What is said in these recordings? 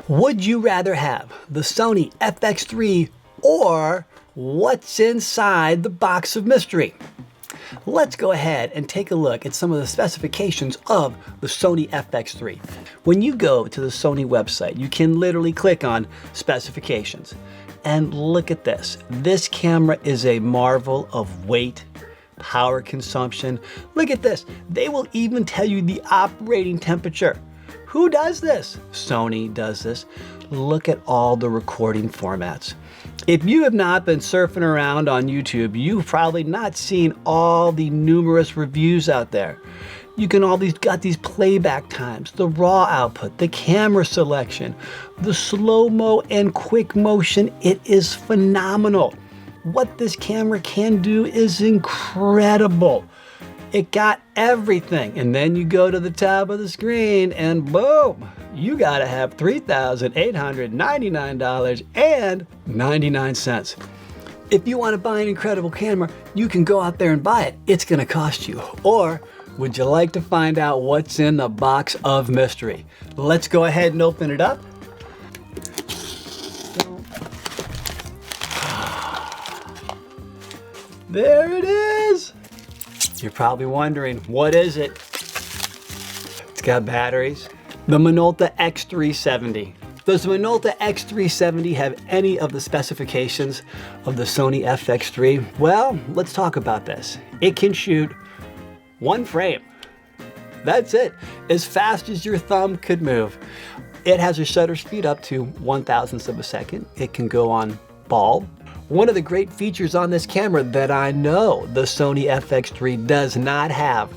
Would you rather have the Sony FX3 or what's inside the box of mystery? Let's go ahead and take a look at some of the specifications of the Sony FX3. When you go to the Sony website, you can literally click on specifications. And look at this. This camera is a marvel of weight, power consumption. Look at this. They will even tell you the operating temperature. Who does this? Sony does this. Look at all the recording formats. If you have not been surfing around on YouTube, you've probably not seen all the numerous reviews out there. You can got these playback times, the raw output, the camera selection, the slow-mo and quick motion. It is phenomenal. What this camera can do is incredible. It got everything. And then you go to the top of the screen and boom, you gotta have $3,899.99. If you wanna buy an incredible camera, you can go out there and buy it. It's gonna cost you. Or would you like to find out what's in the box of mystery? Let's go ahead and open it up. There it is. You're probably wondering, what is it? It's got batteries. The Minolta X370. Does the Minolta X370 have any of the specifications of the Sony FX3? Well, let's talk about this. It can shoot one frame. That's it, as fast as your thumb could move. It has a shutter speed up to 1/1000th of a second. It can go on bulb. One of the great features on this camera that I know the Sony FX3 does not have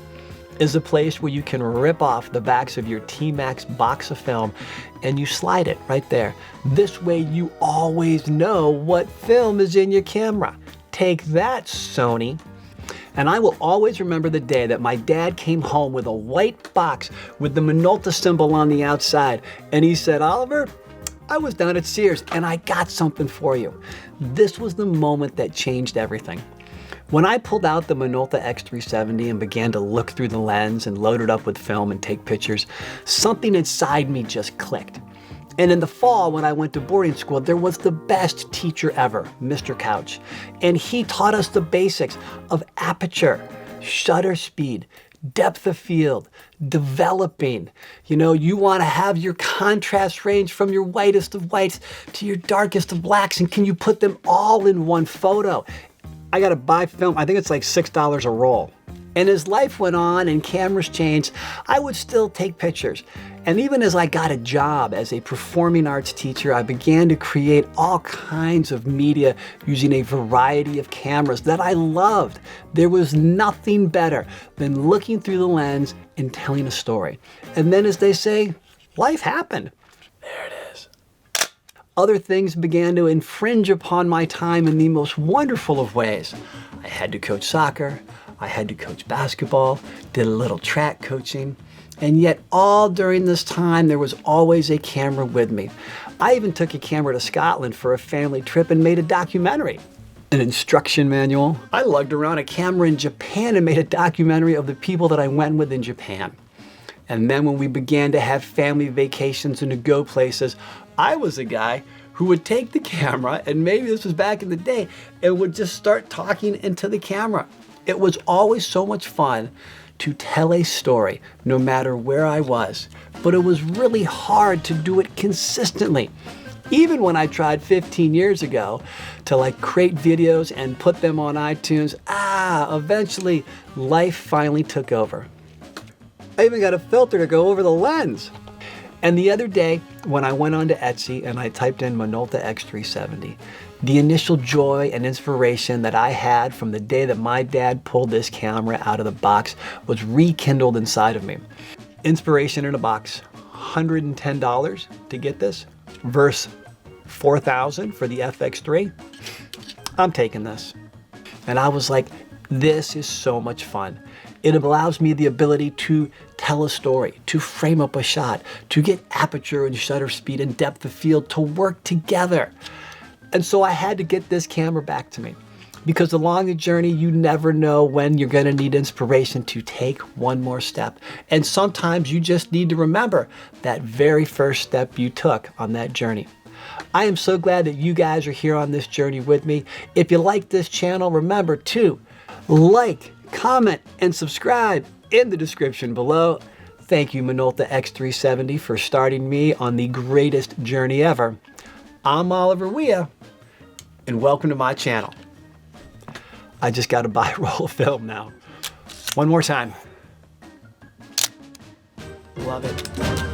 is a place where you can rip off the backs of your T-Max box of film and you slide it right there. This way you always know what film is in your camera. Take that, Sony. And I will always remember the day that my dad came home with a white box with the Minolta symbol on the outside. And he said, "Oliver, I was down at Sears and I got something for you." This was the moment that changed everything. When I pulled out the Minolta X370 and began to look through the lens and load it up with film and take pictures, something inside me just clicked. And in the fall, when I went to boarding school, there was the best teacher ever, Mr. Couch. And he taught us the basics of aperture, shutter speed, depth of field, developing. You know, you want to have your contrast range from your whitest of whites to your darkest of blacks, and can you put them all in one photo? I got to buy film, I think it's like $6 a roll. And as life went on and cameras changed, I would still take pictures. And even as I got a job as a performing arts teacher, I began to create all kinds of media using a variety of cameras that I loved. There was nothing better than looking through the lens and telling a story. And then, as they say, life happened. There it is. Other things began to infringe upon my time in the most wonderful of ways. I had to coach soccer. I had to coach basketball, did a little track coaching, and yet all during this time there was always a camera with me. I even took a camera to Scotland for a family trip and made a documentary. An instruction manual. I lugged around a camera in Japan and made a documentary of the people that I went with in Japan. And then when we began to have family vacations and to go places, I was a guy who would take the camera, and maybe this was back in the day, and would just start talking into the camera. It was always so much fun to tell a story, no matter where I was. But it was really hard to do it consistently. Even when I tried 15 years ago to create videos and put them on iTunes, eventually life finally took over. I even got a filter to go over the lens. And the other day, when I went onto Etsy and I typed in Minolta X370, the initial joy and inspiration that I had from the day that my dad pulled this camera out of the box was rekindled inside of me. Inspiration in a box, $110 to get this, versus $4,000 for the FX3. I'm taking this. And I was like, this is so much fun. It allows me the ability to tell a story, to frame up a shot, to get aperture and shutter speed and depth of field to work together. And so I had to get this camera back to me. because along the journey, you never know when you're going to need inspiration to take one more step. And sometimes you just need to remember that very first step you took on that journey. I am so glad that you guys are here on this journey with me. If you like this channel, remember to like, comment, and subscribe in the description below. Thank you, Minolta X370, for starting me on the greatest journey ever. I'm Oliver Wiehe, and welcome to my channel. I just got to buy a roll of film now. One more time. Love it.